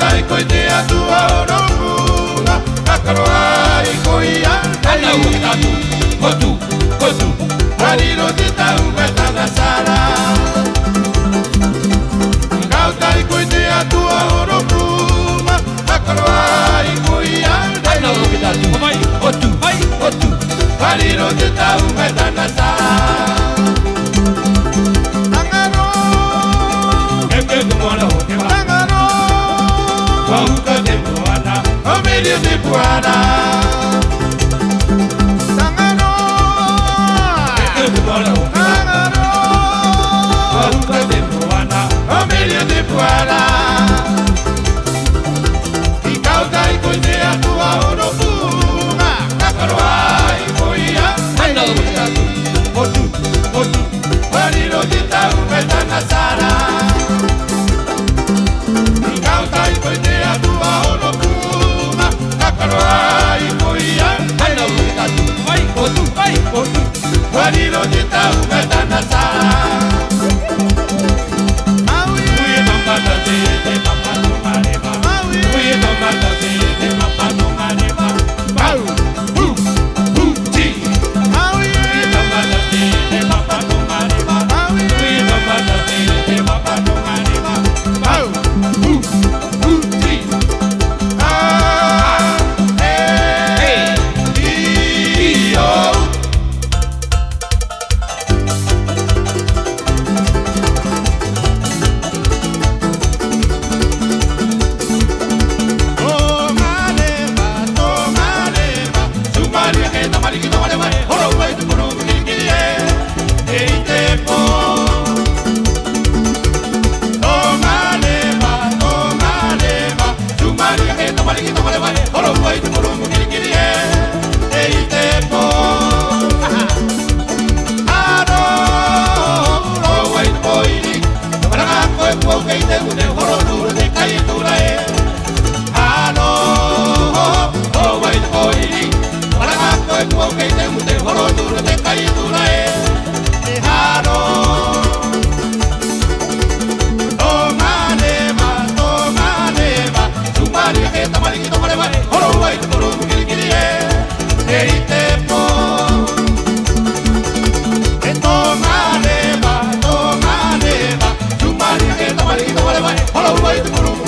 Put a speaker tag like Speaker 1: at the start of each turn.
Speaker 1: Kautai koe te atua o rongunga, kakaroa I koe anda I ui tatu, kotu, kotu, hariro te tau me tana sara. Kautai koe te atua o rongunga, kakaroa I koe anda I ui tatu, kotu, kotu, hariro te tau me tana sara. Medio de Puana Tangano Tangano Pauka de Puana Medio de Puana I kautai koe te atua o rongunga Kakaroa I koia Aina o tatu Otu, otu Wariro te tau me tana sara I kautai koe te atua o rongunga Kakaroa I koia Aina o tatu Otu, otu Wariro te tau me tana sara Uye mamata te papa no mareba Uye mamata te papa no mareba Pau, ti Uye mamata te papa no mareba Uye mamata te papa no mareba Pau, ti Hello,